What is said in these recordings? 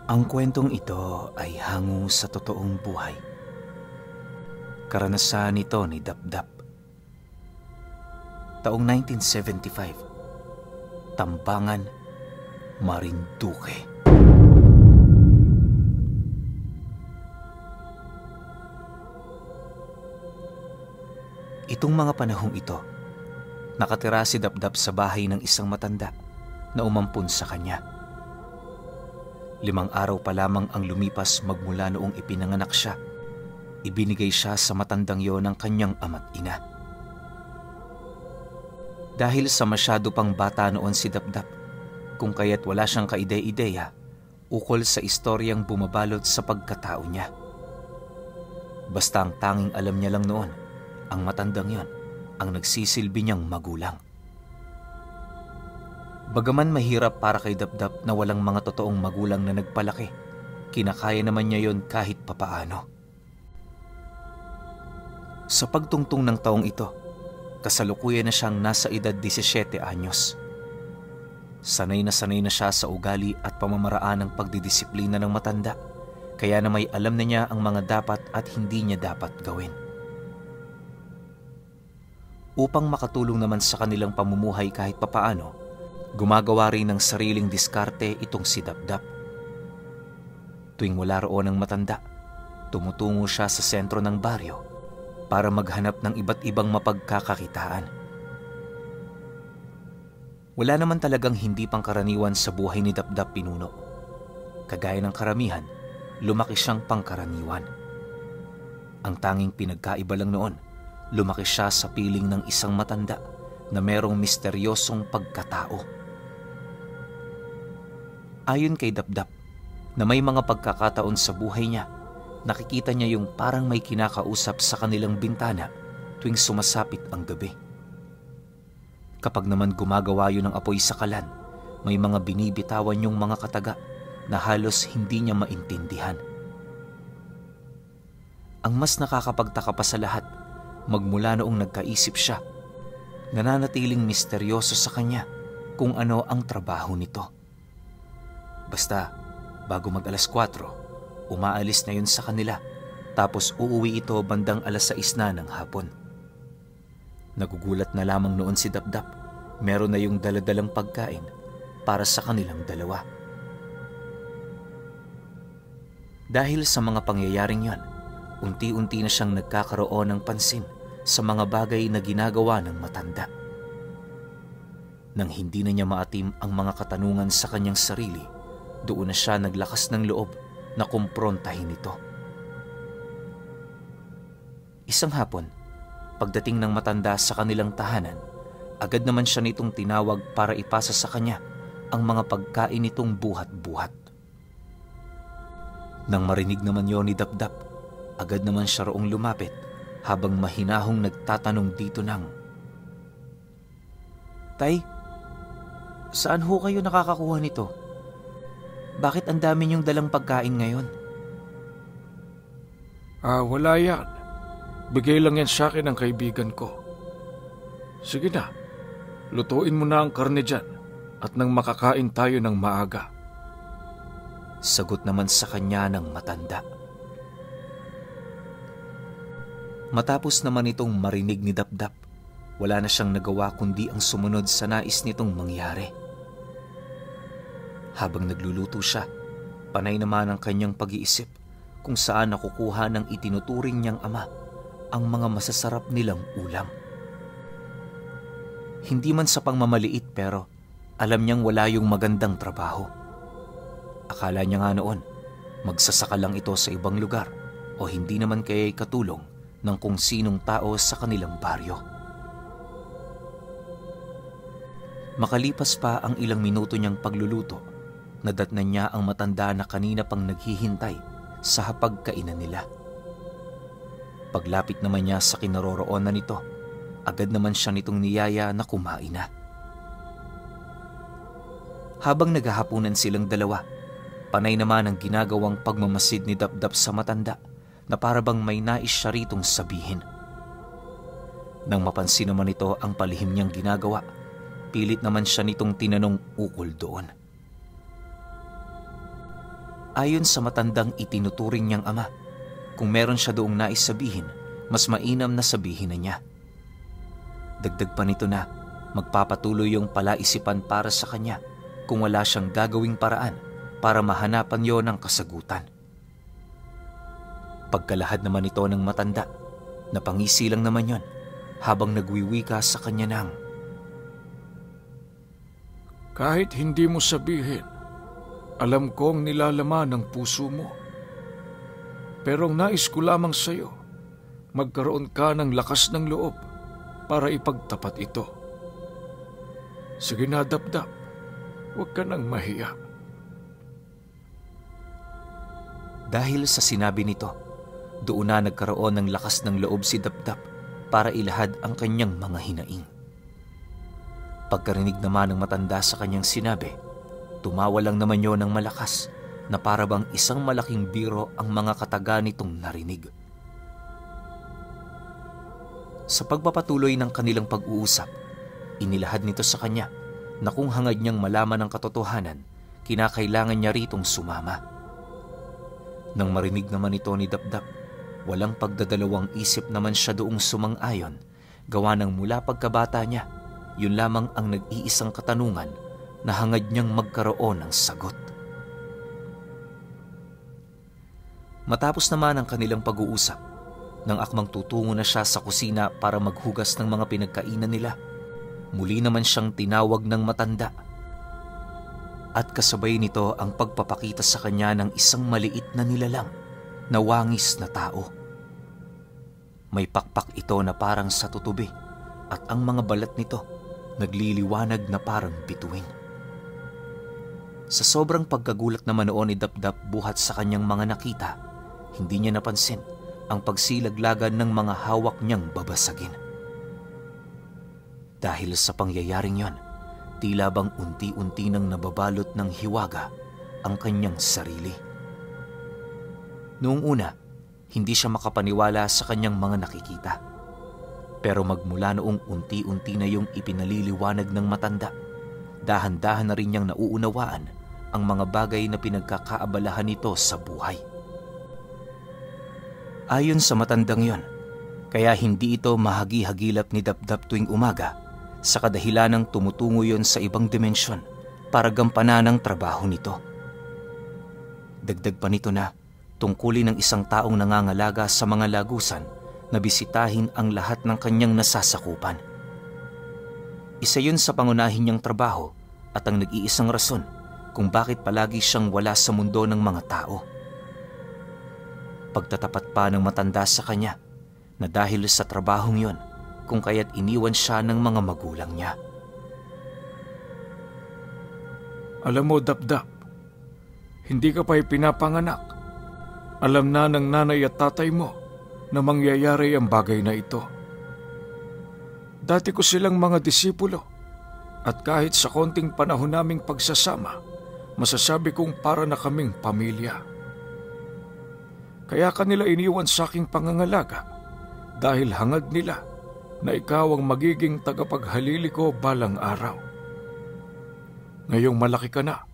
Ang kwentong ito ay hango sa totoong buhay. Karanasan ito ni Dapdap. Taong 1975, Tambangan, Marinduque. Itong mga panahong ito, nakatira si Dapdap sa bahay ng isang matanda na umampun sa kanya. 5 araw pa lamang ang lumipas magmula noong ipinanganak siya. Ibinigay siya sa matandang yon ng kanyang ama't ina. Dahil sa masyado pang bata noon si Dapdap, kung kaya't wala siyang kaide-ideya ukol sa istoryang bumabalot sa pagkatao niya. Basta ang tanging alam niya lang noon, ang matandang yon ang nagsisilbi niyang magulang. Bagaman mahirap para kay Dapdap na walang mga totoong magulang na nagpalaki, kinakaya naman niya yon kahit papaano. Sa pagtungtong ng taong ito, kasalukuyan na siyang nasa edad 17 anyos. Sanay na siya sa ugali at pamamaraan ng pagdidisiplina ng matanda, kaya na may alam na niya ang mga dapat at hindi niya dapat gawin. Upang makatulong naman sa kanilang pamumuhay kahit papaano, gumagawa rin ng sariling diskarte itong si Dapdap. Tuwing wala roon ang matanda, tumutungo siya sa sentro ng baryo para maghanap ng iba't ibang mapagkakakitaan. Wala naman talagang hindi pangkaraniwan sa buhay ni Dapdap Pinuno. Kagaya ng karamihan, lumaki siyang pangkaraniwan. Ang tanging pinagkaiba lang noon, lumaki siya sa piling ng isang matanda na merong misteryosong pagkatao. Ayon kay Dapdap, na may mga pagkakataon sa buhay niya, nakikita niya yung parang may kinakausap sa kanilang bintana tuwing sumasapit ang gabi. Kapag naman gumagawa yun ng apoy sa kalan, may mga binibitawan yung mga kataga na halos hindi niya maintindihan. Ang mas nakakapagtaka pa sa lahat, magmula noong nagkaisip siya, nananatiling misteryoso sa kanya kung ano ang trabaho nito. Basta, bago mag-alas 4, umaalis na yun sa kanila, tapos uuwi ito bandang alas 6 na ng hapon. Nagugulat na lamang noon si Dapdap, meron na yung daladalang pagkain para sa kanilang dalawa. Dahil sa mga pangyayaring yon, unti-unti na siyang nagkakaroon ng pansin sa mga bagay na ginagawa ng matanda. Nang hindi na niya maatim ang mga katanungan sa kanyang sarili, doon na siya naglakas ng loob na kumprontahin ito. Isang hapon, pagdating ng matanda sa kanilang tahanan, agad naman siya nitong tinawag para ipasa sa kanya ang mga pagkain nitong buhat-buhat. Nang marinig naman yon ni Dapdap, agad naman siya roong lumapit habang mahinahong nagtatanong dito ng, "Tay, saan ho kayo nakakakuha nito? Bakit ang dami niyong dalang pagkain ngayon?" Wala yan. Bigay lang yan sa akin ng kaibigan ko. Sige na, lutuin mo na ang karne dyan at nang makakain tayo ng maaga. Sagot naman sa kanya ng matanda. Matapos naman itong marinig ni Dapdap, wala na siyang nagawa kundi ang sumunod sa nais nitong mangyari. Habang nagluluto siya, panay naman ang kanyang pag-iisip kung saan nakukuha ng itinuturing niyang ama ang mga masasarap nilang ulam. Hindi man sa pangmamaliit pero alam niyang wala yung magandang trabaho. Akala niya nga noon, magsasaka lang ito sa ibang lugar o hindi naman kaya'y katulong ng kung sinong tao sa kanilang baryo. Makalipas pa ang ilang minuto niyang pagluluto, nadatnan niya ang matanda na kanina pang naghihintay sa hapagkainan nila. Paglapit naman niya sa kinaroroonan nito, agad naman siya nitong niyaya na kumain na. Habang naghahapunan silang dalawa, panay naman ang ginagawang pagmamasid ni Dapdap sa matanda na parabang may nais siya ritong sabihin. Nang mapansin naman ito ang palihim niyang ginagawa, pilit naman siya nitong tinanong ukol doon. Ayon sa matandang itinuturing niyang ama, kung meron siya doong nais sabihin, mas mainam na sabihin na niya. Dagdag pa nito na magpapatuloy yung palaisipan para sa kanya kung wala siyang gagawing paraan para mahanapan yon ng kasagutan. Pagkalahad naman ito ng matanda, napangisi lang naman yon habang nagwiwika sa kanya ng, kahit hindi mo sabihin, alam kong nilalaman ng puso mo. Pero ang nais ko lamang sa iyo, magkaroon ka ng lakas ng loob para ipagtapat ito. Sige na, Dapdap, huwag ka nang mahiya. Dahil sa sinabi nito, doon na nagkaroon ng lakas ng loob si Dapdap para ilahad ang kanyang mga hinaing. Pagkarinig naman ng matanda sa kanyang sinabi, tumawa lang naman yon ng malakas na para bang isang malaking biro ang mga kataga nitong narinig. Sa pagpapatuloy ng kanilang pag-uusap, inilahad nito sa kanya na kung hangad niyang malaman ang katotohanan, kinakailangan niya ritong sumama. Nang marinig naman ito ni Dapdap, walang pagdadalawang isip naman siya doong sumang-ayon, gawa ng mula pagkabata niya, yun lamang ang nag-iisang katanungan na hangad niyang magkaroon ng sagot. Matapos naman ang kanilang pag-uusap, nang akmang tutungo na siya sa kusina para maghugas ng mga pinagkainan nila, muli naman siyang tinawag ng matanda. At kasabay nito ang pagpapakita sa kanya ng isang maliit na nilalang na wangis na tao. May pakpak ito na parang sa tutubi at ang mga balat nito nagliliwanag na parang bituin. Sa sobrang pagkagulat naman noon ni Dapdap buhat sa kanyang mga nakita, hindi niya napansin ang pagsilaglagan ng mga hawak niyang babasagin. Dahil sa pangyayaring yon, tila bang unti-unti nang nababalot ng hiwaga ang kanyang sarili. Noong una, hindi siya makapaniwala sa kanyang mga nakikita. Pero magmula noong unti-unti na yung ipinaliliwanag ng matanda, dahan-dahan na rin niyang nauunawaan ang mga bagay na pinagkakaabalahan nito sa buhay. Ayon sa matandang yon, kaya hindi ito mahagi-hagilap ni Dapdap tuwing umaga sa kadahilanang tumutungo yon sa ibang dimensyon para gampanan ang trabaho nito. Dagdag pa nito na tungkulin ng isang taong nangangalaga sa mga lagusan na bisitahin ang lahat ng kanyang nasasakupan. Isa yun sa pangunahin niyang trabaho at ang nag-iisang rason kung bakit palagi siyang wala sa mundo ng mga tao. Pagtatapat pa ng matanda sa kanya na dahil sa trabahong yon kung kaya't iniwan siya ng mga magulang niya. Alam mo, Dapdap, hindi ka pa ipinapanganak. Alam na ng nanay at tatay mo na mangyayari ang bagay na ito. Dati ko silang mga disipulo at kahit sa konting panahon naming pagsasama, masasabi kong para na kaming pamilya. Kaya kanila iniwan sa aking pangangalaga dahil hangad nila na ikaw ang magiging tagapaghalili ko balang araw. Ngayong malaki ka na,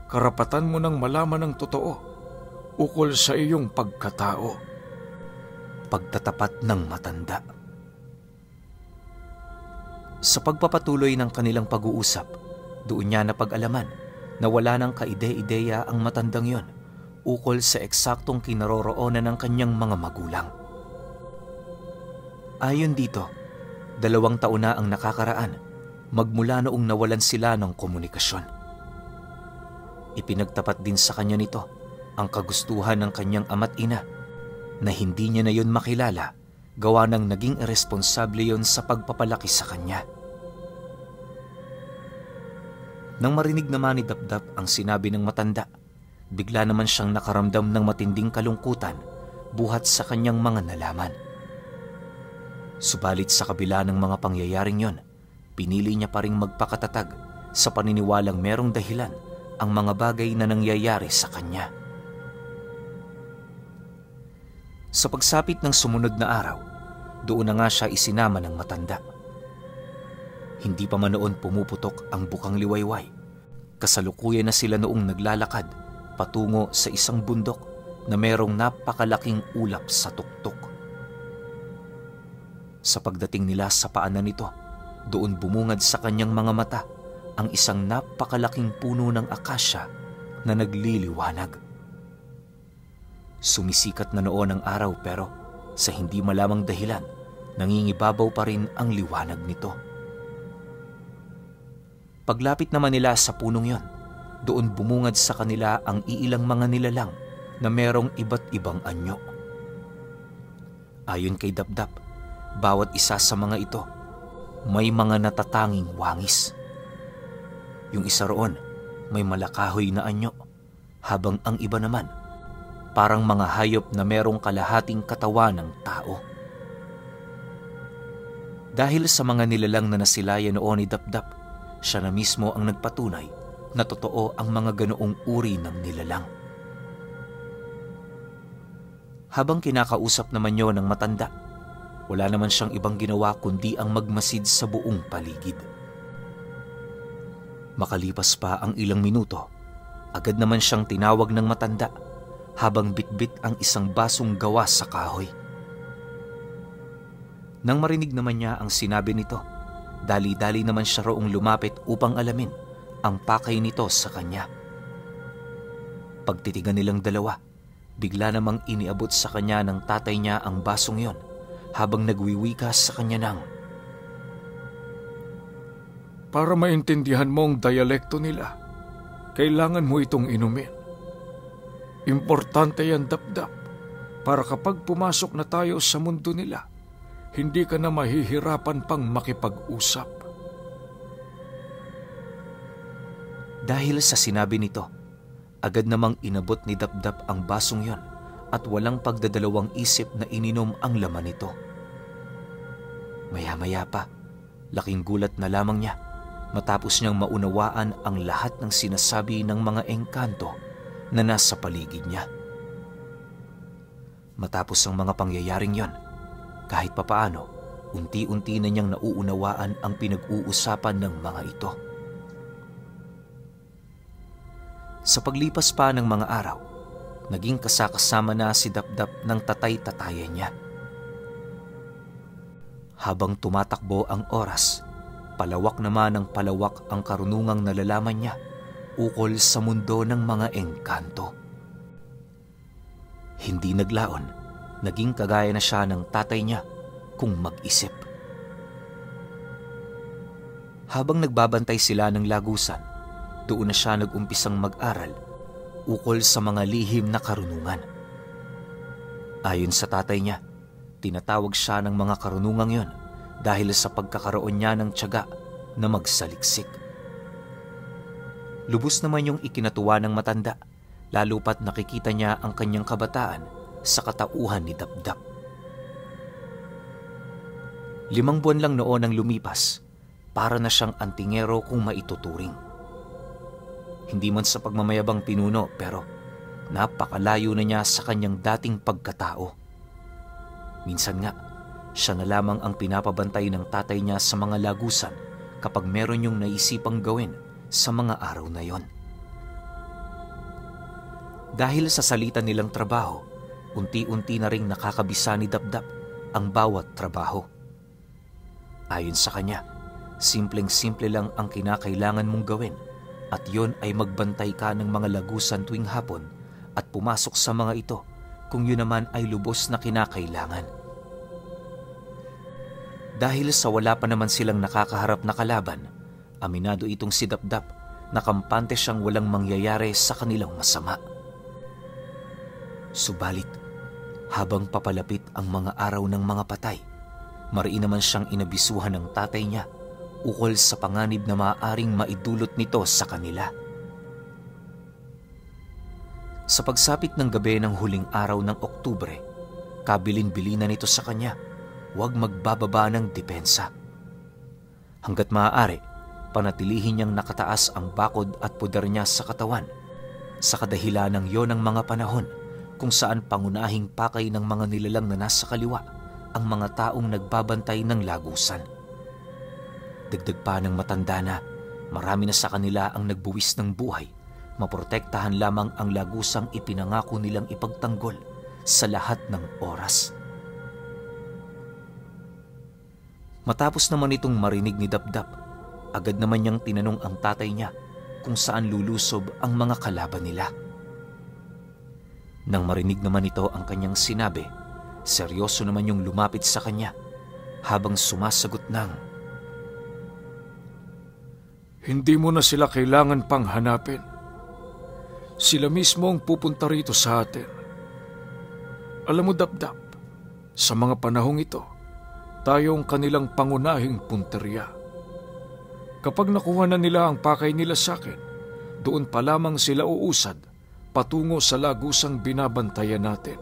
karapatan mo nang malaman ang totoo ukol sa iyong pagkatao. Pagtatapat ng matanda. Sa pagpapatuloy ng kanilang pag-uusap, doon niya napag-alaman na wala nang kaide-ideya ang matandang yon ukol sa eksaktong kinaroroonan ng kanyang mga magulang. Ayon dito, 2 taon na ang nakakaraan magmula noong nawalan sila ng komunikasyon. Ipinagtapat din sa kanya nito ang kagustuhan ng kanyang ama't ina na hindi niya na yon makilala gawa ng naging irresponsable yon sa pagpapalaki sa kanya. Nang marinig naman ni Dapdap ang sinabi ng matanda, bigla naman siyang nakaramdam ng matinding kalungkutan buhat sa kanyang mga nalaman. Subalit sa kabila ng mga pangyayaring yon, pinili niya pa ring magpakatatag sa paniniwalang merong dahilan ang mga bagay na nangyayari sa kanya. Sa pagsapit ng sumunod na araw, doon na nga siya isinama ng matanda. Hindi pa man noon pumuputok ang bukang liwayway. Kasalukuyan na sila noong naglalakad patungo sa isang bundok na merong napakalaking ulap sa tuktok. Sa pagdating nila sa paanan nito, doon bumungad sa kanyang mga mata ang isang napakalaking puno ng akasya na nagliliwanag. Sumisikat na noon ang araw pero sa hindi malamang dahilan, nangingibabaw pa rin ang liwanag nito. Paglapit naman nila sa punong yon, doon bumungad sa kanila ang iilang mga nilalang na merong iba't ibang anyo. Ayon kay Dapdap, bawat isa sa mga ito may mga natatanging wangis. Yung isa roon may malakahoy na anyo, habang ang iba naman parang mga hayop na merong kalahating katawan ng tao. Dahil sa mga nilalang na nasilayan noon ni Dapdap, siya na mismo ang nagpatunay na totoo ang mga ganoong uri ng nilalang. Habang kinakausap naman yon ng matanda, wala naman siyang ibang ginawa kundi ang magmasid sa buong paligid. Makalipas pa ang ilang minuto, agad naman siyang tinawag ng matanda habang bitbit ang isang basong gawa sa kahoy. Nang marinig naman niya ang sinabi nito, dali-dali naman siya roong lumapit upang alamin ang pakay nito sa kanya. Pagtitigan nilang dalawa, bigla namang iniabot sa kanya ng tatay niya ang basong yon habang nagwiwikas sa kanya ng, "Para maintindihan mo ang dialekto nila, kailangan mo itong inumin. Importante yan, Dapdap, para kapag pumasok na tayo sa mundo nila, hindi ka na mahihirapan pang makipag-usap." Dahil sa sinabi nito, agad namang inabot ni Dapdap ang basong yon at walang pagdadalawang isip na ininom ang laman nito. Maya-maya pa, laking gulat na lamang niya matapos niyang maunawaan ang lahat ng sinasabi ng mga engkanto na nasa paligid niya. Matapos ang mga pangyayaring yon, kahit papaano, unti-unti na niyang nauunawaan ang pinag-uusapan ng mga ito. Sa paglipas pa ng mga araw, naging kasakasama na si Dapdap ng tatay-tatayan niya. Habang tumatakbo ang oras, palawak naman ng palawak ang karunungang nalalaman niya ukol sa mundo ng mga engkanto. Hindi naglaon, naging kagaya na siya ng tatay niya kung mag-isip. Habang nagbabantay sila ng lagusan, doon na siya nag-umpisang mag-aral ukol sa mga lihim na karunungan. Ayon sa tatay niya, tinatawag siya ng mga karunungang yon dahil sa pagkakaroon niya ng tiyaga na magsaliksik. Lubos naman yung ikinatuwa ng matanda, lalo pat nakikita niya ang kanyang kabataan sa katauhan ni Dapdap. 5 buwan lang noon ang lumipas, para na siyang antingero kung maituturing. Hindi man sa pagmamayabang pinuno pero napakalayo na niya sa kanyang dating pagkatao. Minsan nga, siya na lamang ang pinapabantay ng tatay niya sa mga lagusan kapag meron yung naisipang gawin sa mga araw na yon. Dahil sa salita nilang trabaho, unti-unti na ring nakakabisa ni Dapdap ang bawat trabaho. Ayon sa kanya, simpleng-simple lang ang kinakailangan mong gawin at yon ay magbantay ka ng mga lagusan tuwing hapon at pumasok sa mga ito kung yun naman ay lubos na kinakailangan. Dahil sa wala pa naman silang nakakaharap na kalaban, aminado itong si Dapdap na kampante siyang walang mangyayari sa kanilang masama. Subalit, habang papalapit ang mga araw ng mga patay, mariin naman siyang inabisuhan ng tatay niya ukol sa panganib na maaaring maidulot nito sa kanila. Sa pagsapit ng gabi ng huling araw ng Oktubre, kabilin-bilinan nito sa kanya, huwag magbababa ng depensa. Hanggat maaari, panatilihin niyang nakataas ang bakod at pudar niya sa katawan, sa kadahilanang yon ng mga panahon kung saan pangunahing pakay ng mga nilalang na nasa kaliwa ang mga taong nagbabantay ng lagusan. Dagdag pa ng matanda na marami na sa kanila ang nagbuwis ng buhay maprotektahan lamang ang lagusang ipinangako nilang ipagtanggol sa lahat ng oras. Matapos naman itong marinig ni Dapdap, agad naman niyang tinanong ang tatay niya kung saan lulusob ang mga kalaban nila. Nang marinig naman ito ang kanyang sinabi, seryoso naman yung lumapit sa kanya habang sumasagot ng, "Hindi mo na sila kailangan pang hanapin. Sila mismo ang pupunta rito sa atin. Alam mo, Dapdap, sa mga panahong ito, tayo ang kanilang pangunahing punteriya. Kapag nakuha na nila ang pakay nila sa akin, doon pa lamang sila uusad patungo sa lagusang binabantayan natin.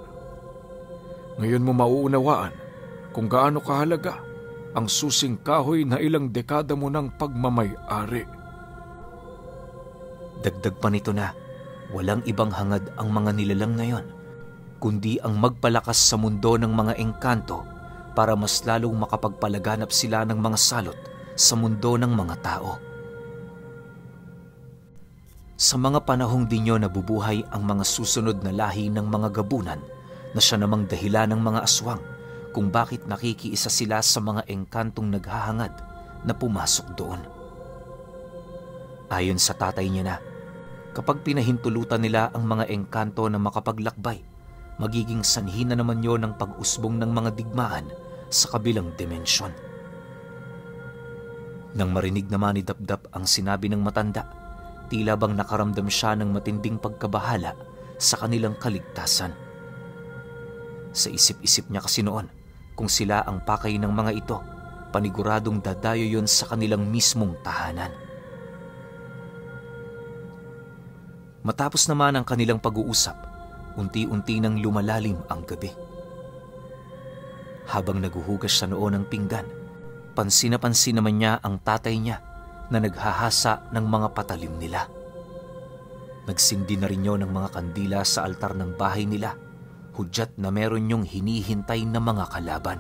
Ngayon mo mauunawaan kung gaano kahalaga ang susing kahoy na ilang dekada mo ng pagmamay-ari." Dagdag pa nito na walang ibang hangad ang mga nilalang ngayon, kundi ang magpalakas sa mundo ng mga engkanto para mas lalong makapagpalaganap sila ng mga salot sa mundo ng mga tao. Sa mga panahong dinyo nabubuhay ang mga susunod na lahi ng mga gabunan na siya namang dahilan ng mga aswang kung bakit nakikiisa sila sa mga engkantong naghahangad na pumasok doon. Ayon sa tatay niya na, kapag pinahintulutan nila ang mga engkanto na makapaglakbay, magiging sanhi na naman yon ng pag-usbong ng mga digmaan sa kabilang dimensyon. Nang marinig naman ni Dapdap ang sinabi ng matanda, tila bang nakaramdam siya ng matinding pagkabahala sa kanilang kaligtasan. Sa isip-isip niya kasi noon, kung sila ang pakay ng mga ito, paniguradong dadayo yon sa kanilang mismong tahanan. Matapos naman ang kanilang pag-uusap, unti-unti nang lumalalim ang gabi. Habang naguhugas siya noon ng pinggan, pansin na pansin naman niya ang tatay niya na naghahasa ng mga patalim nila. Nagsindi na rin yun ng mga kandila sa altar ng bahay nila, hudyat na meron yung hinihintay na mga kalaban.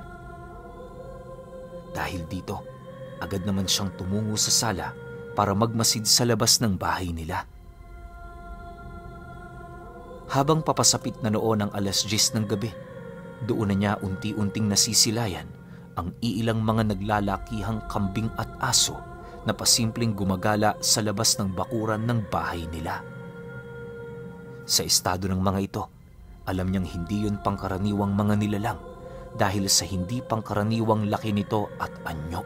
Dahil dito, agad naman siyang tumungo sa sala para magmasid sa labas ng bahay nila. Habang papasapit na noon ang 10:00 ng gabi, doon na niya unti-unting nasisilayan ang iilang mga naglalakihang kambing at aso na pasimpleng gumagala sa labas ng bakuran ng bahay nila. Sa estado ng mga ito, alam niyang hindi yun pangkaraniwang mga nilalang dahil sa hindi pangkaraniwang laki nito at anyo.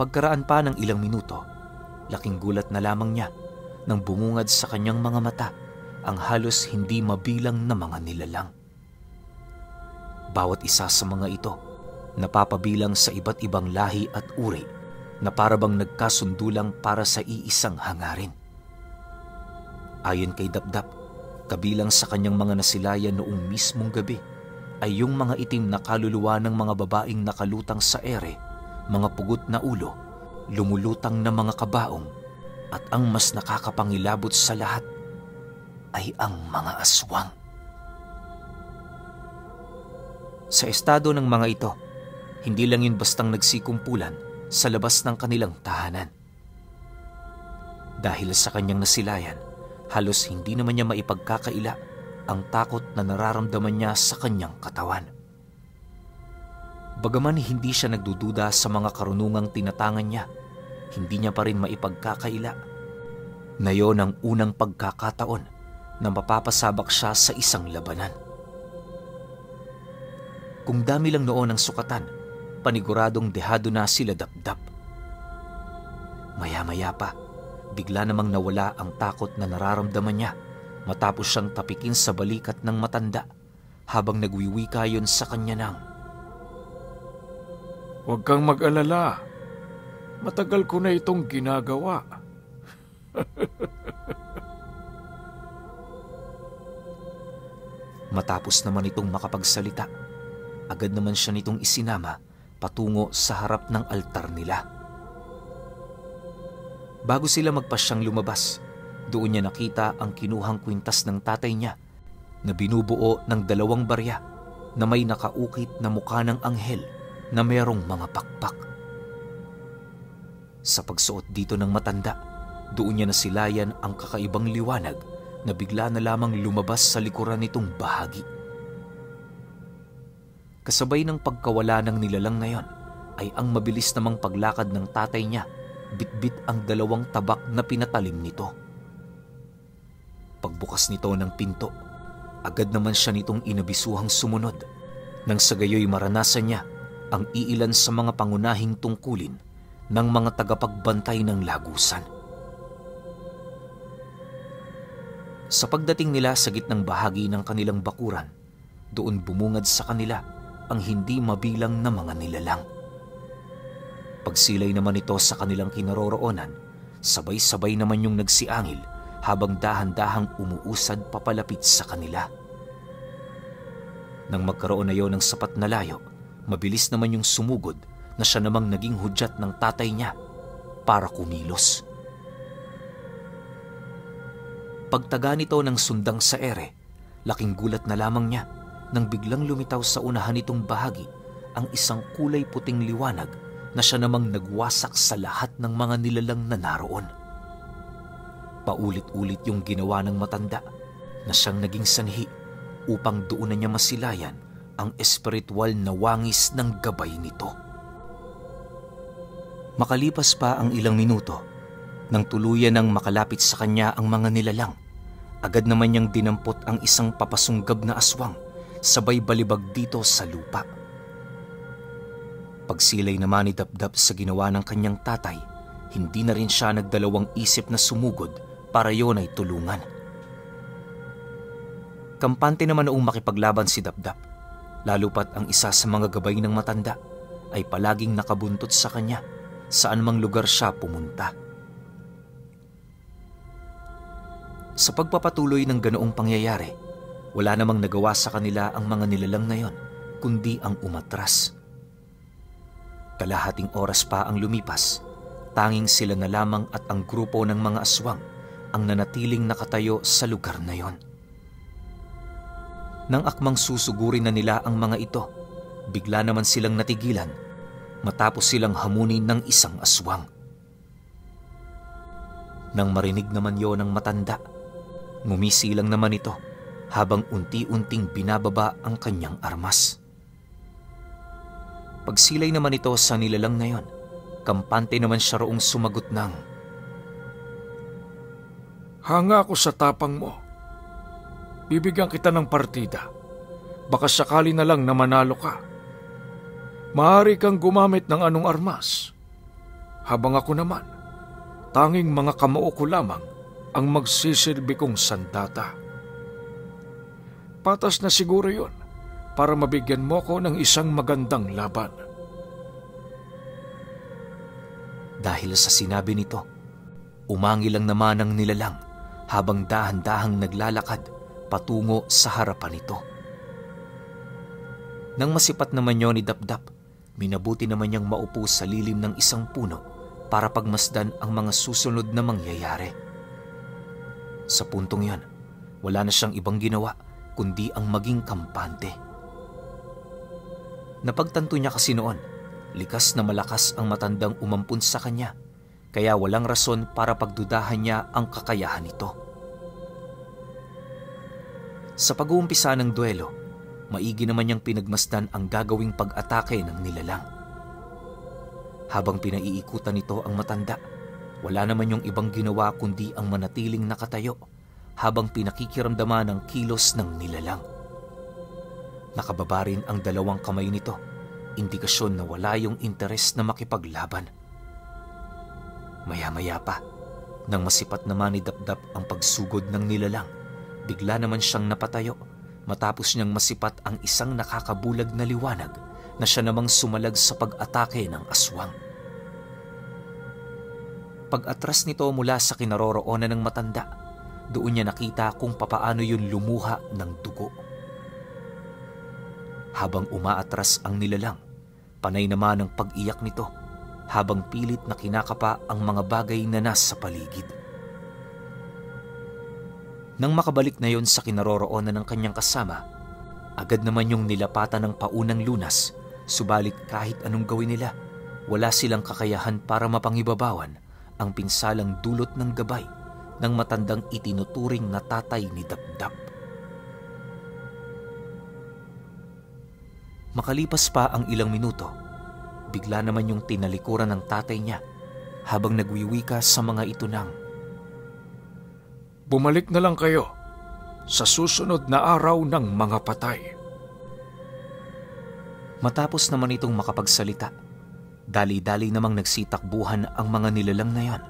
Pagkaraan pa ng ilang minuto, laking gulat na lamang niya nang bumungad sa kanyang mga mata ang halos hindi mabilang na mga nilalang. Bawat isa sa mga ito, napapabilang sa iba't ibang lahi at uri na parabang nagkasundulang para sa iisang hangarin. Ayon kay Dapdap, kabilang sa kanyang mga nasilayan noong mismong gabi ay yung mga itim na kaluluwa ng mga babaeng nakalutang sa ere, mga pugot na ulo, lumulutang na mga kabaong, at ang mas nakakapangilabot sa lahat ay ang mga aswang. Sa estado ng mga ito, hindi lang yun bastang nagsikumpulan sa labas ng kanilang tahanan. Dahil sa kanyang nasilayan, halos hindi naman niya maipagkakaila ang takot na nararamdaman niya sa kanyang katawan. Bagaman hindi siya nagdududa sa mga karunungang tinatangan niya, hindi niya pa rin maipagkakaila na yon ang unang pagkakataon na mapapasabak siya sa isang labanan. Kung dami lang noon ang sukatan, paniguradong dehado na sila Dapdap. Maya-maya pa, bigla namang nawala ang takot na nararamdaman niya matapos siyang tapikin sa balikat ng matanda habang nagwiwika yon sa kanya ng, "Huwag kang mag-alala. Matagal ko na itong ginagawa." Matapos naman itong makapagsalita, agad naman siya nitong isinama patungo sa harap ng altar nila. Bago sila magpasyang lumabas, doon niya nakita ang kinuhang kwintas ng tatay niya na binubuo ng 2 barya na may nakaukit na mukha ng anghel na mayroong mga pakpak. Sa pagsuot dito ng matanda, Doon niya nasilayan ang kakaibang liwanag na bigla na lamang lumabas sa likuran nitong bahagi. Kasabay ng pagkawala ng nilalang na yon ay ang mabilis namang paglakad ng tatay niya, bitbit ang 2 tabak na pinatalim nito. Pagbukas nito ng pinto, agad naman siya nitong inabisuhang sumunod, nang sa gayoy maranasan niya ang iilan sa mga pangunahing tungkulin ng mga tagapagbantay ng lagusan. Sa pagdating nila sa gitnang bahagi ng kanilang bakuran, doon bumungad sa kanila ang hindi mabilang na mga nilalang. Pagsilay naman ito sa kanilang kinaroroonan, sabay-sabay naman yung nagsiangil habang dahan-dahang umuusad papalapit sa kanila. Nang magkaroon na yon ng sapat na layo, mabilis naman yung sumugod na siya namang naging hudyat ng tatay niya para kumilos. Pagtaga nito ng sundang sa ere, laking gulat na lamang niya nang biglang lumitaw sa unahan nitong bahagi ang isang kulay puting liwanag na siya namang nagwasak sa lahat ng mga nilalang na naroon. Paulit-ulit yung ginawa ng matanda na siyang naging sanhi upang doon na niya masilayan ang espiritual na wangis ng gabay nito. Makalipas pa ang ilang minuto, nang tuluyan ng makalapit sa kanya ang mga nilalang, agad naman niyang dinampot ang isang papasunggab na aswang, sabay balibag dito sa lupa. Pagsilay naman ni Dapdap sa ginawa ng kanyang tatay, hindi na rin siya nagdalawang isip na sumugod para yon ay tulungan. Kampante naman noong makipaglaban si Dapdap, lalo pat ang isa sa mga gabay ng matanda ay palaging nakabuntot sa kanya saan mang lugar siya pumunta. Sa pagpapatuloy ng ganoong pangyayari, wala namang nagawa sa kanila ang mga nilalang na yon, kundi ang umatras. Kalahating oras pa ang lumipas, tanging sila na lamang at ang grupo ng mga aswang ang nanatiling nakatayo sa lugar na yon. Nang akmang susugurin na nila ang mga ito, bigla naman silang natigilan matapos silang hamunin ng isang aswang. Nang marinig naman yon ng matanda, ngumisilang naman ito habang unti-unting binababa ang kanyang armas. Pagsilay naman ito sa nilalang na yon, kampante naman siya roong sumagot ng, "Hanga ako sa tapang mo. Bibigyan kita ng partida. Baka sakali na lang na manalo ka. Maaari kang gumamit ng anong armas. Habang ako naman, tanging mga kamao ko lamang ang magsisilbi kong sandata. Patas na siguro yon para mabigyan mo ko ng isang magandang laban." Dahil sa sinabi nito, umangil lang naman ang nilalang habang dahan-dahang naglalakad patungo sa harapan nito. Nang masipat naman yon ni Dapdap, minabuti naman niyang maupo sa lilim ng isang puno para pagmasdan ang mga susunod na mangyayari. Sa puntong yon, wala na siyang ibang ginawa kundi ang maging kampante. Napagtanto niya kasi noon, likas na malakas ang matandang umampun sa kanya, kaya walang rason para pagdudahan niya ang kakayahan nito. Sa pag-uumpisa ng duelo, maigi naman niyang pinagmasdan ang gagawing pag-atake ng nilalang. Habang pinaiikutan nito ang matanda, wala naman yung ibang ginawa kundi ang manatiling nakatayo habang pinakikiramdaman ang kilos ng nilalang. Nakababa rin ang 2 kamay nito, indikasyon na wala yung interes na makipaglaban. Maya-maya pa, nang masipat naman ni Dapdap ang pagsugod ng nilalang, bigla naman siyang napatayo matapos niyang masipat ang isang nakakabulag na liwanag na siya namang sumalag sa pag-atake ng aswang. Pag-atras nito mula sa kinaroroonan ng matanda, doon niya nakita kung papaano yun lumuha ng dugo. Habang umaatras ang nilalang, panay naman ang pag-iyak nito habang pilit na kinakapa ang mga bagay na nasa paligid. Nang makabalik na yon sa kinaroroonan ng kanyang kasama, agad naman yung nilapatan ng paunang lunas, subalit kahit anong gawin nila, wala silang kakayahan para mapangibabawan ang pinsalang dulot ng gabay ng matandang itinuturing na tatay ni Dapdap. Makalipas pa ang ilang minuto, bigla naman yung tinalikuran ng tatay niya habang nagwiwika sa mga ito ng, "Bumalik na lang kayo sa susunod na araw ng mga patay." Matapos naman itong makapagsalita, dali-dali namang nagsitakbuhan ang mga nilalang na yon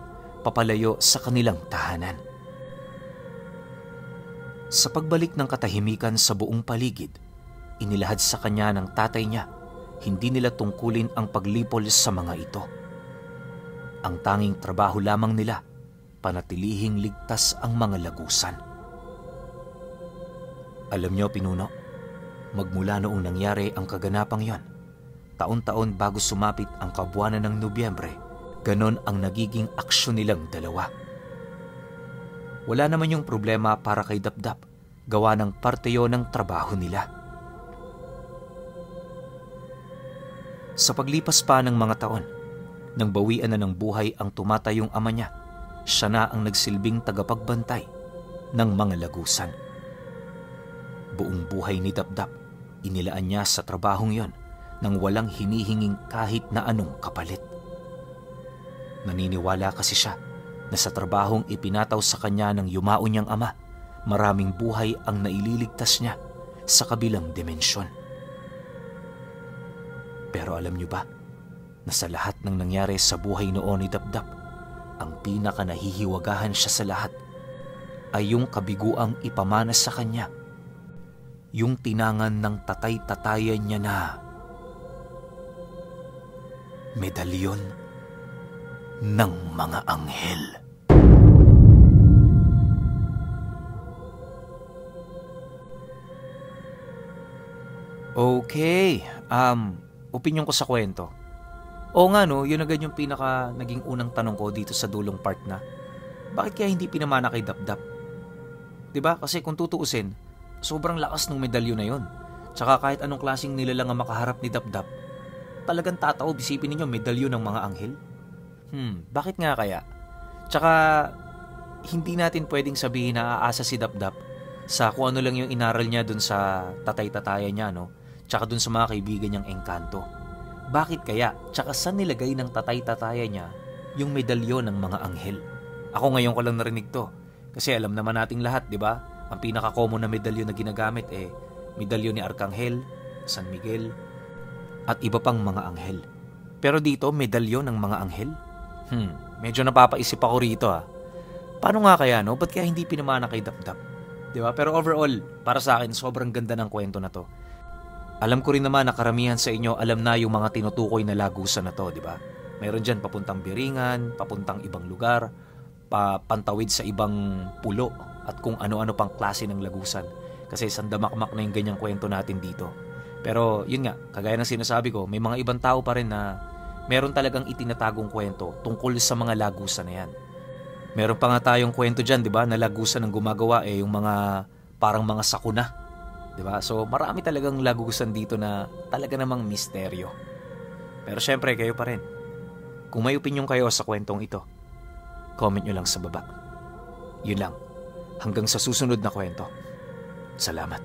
papalayo sa kanilang tahanan. Sa pagbalik ng katahimikan sa buong paligid, inilahad sa kanya ng tatay niya, hindi nila tungkulin ang paglipol sa mga ito. Ang tanging trabaho lamang nila, panatilihing ligtas ang mga lagusan. Alam niyo, Pinuno, magmula noong nangyari ang kaganapang yon, taon-taon bago sumapit ang kabuwanan ng Nobyembre, ganon ang nagiging aksyon nilang dalawa. Wala naman yung problema para kay Dapdap, gawa ng parte yon ng trabaho nila. Sa paglipas pa ng mga taon, nang bawian na ng buhay ang tumatayong ama niya, siya na ang nagsilbing tagapagbantay ng mga lagusan. Buong buhay ni Dapdap, inilaan niya sa trabahong yon nang walang hinihinging kahit na anong kapalit. Naniniwala kasi siya na sa trabahong ipinataw sa kanya ng yumao niyang ama, maraming buhay ang naililigtas niya sa kabilang dimensyon. Pero alam niyo ba na sa lahat ng nangyari sa buhay noon ni Dapdap, ang pinaka nahihiwagahan siya sa lahat ay yung kabiguang ipamana sa kanya, yung tinangan ng tatay-tatayan niya na medalyon ng mga anghel. Okay, opinyon ko sa kwento. Oo nga no, yun agad yung pinaka naging unang tanong ko dito sa dulong part na, bakit kaya hindi pinamana kay Dapdap? Diba? Kasi kung tutuusin, sobrang lakas ng medalyon na yun. Tsaka kahit anong klaseng nilalang ang makaharap ni Dapdap, talagang tataob, isipin ninyo, medalyon ng mga anghel. Bakit nga kaya? Tsaka, hindi natin pwedeng sabihin na aasa si Dapdap sa kung ano lang yung inaral niya dun sa tatay-tataya niya, no? Tsaka dun sa mga kaibigan niyang engkanto. Bakit kaya? Tsaka saan nilagay ng tatay-tataya niya yung medalyon ng mga anghel? Ako ngayon ko lang narinig to. Kasi alam naman nating lahat, di ba? Ang pinaka-common na medalyon na ginagamit medalyon ni Arkanghel, San Miguel, at iba pang mga anghel. Pero dito, medalyon ng mga anghel? Medyo napapaisip ako rito Paano nga kaya, no? Ba't kaya hindi pinamana kay Dapdap? Di ba? Pero overall, para sa akin, sobrang ganda ng kwento na to. Alam ko rin naman na karamihan sa inyo alam na yung mga tinutukoy na lagusan na to, di ba? Mayroon dyan papuntang Biringan, papuntang ibang lugar, pantawid sa ibang pulo, at kung ano-ano pang klase ng lagusan. Kasi sandamakmak na yung ganyang kwento natin dito. Pero yun nga, kagaya ng sinasabi ko, may mga ibang tao pa rin na meron talagang itinatagong kwento tungkol sa mga lagusan na yan. Meron pa nga tayong kwento dyan, di ba, na lagusan ng gumagawa yung mga parang mga sakuna. Di ba? So marami talagang lagusan dito na talaga namang misteryo. Pero syempre, kayo pa rin. Kung may opinyon kayo sa kwentong ito, comment nyo lang sa baba. Yun lang. Hanggang sa susunod na kwento. Salamat.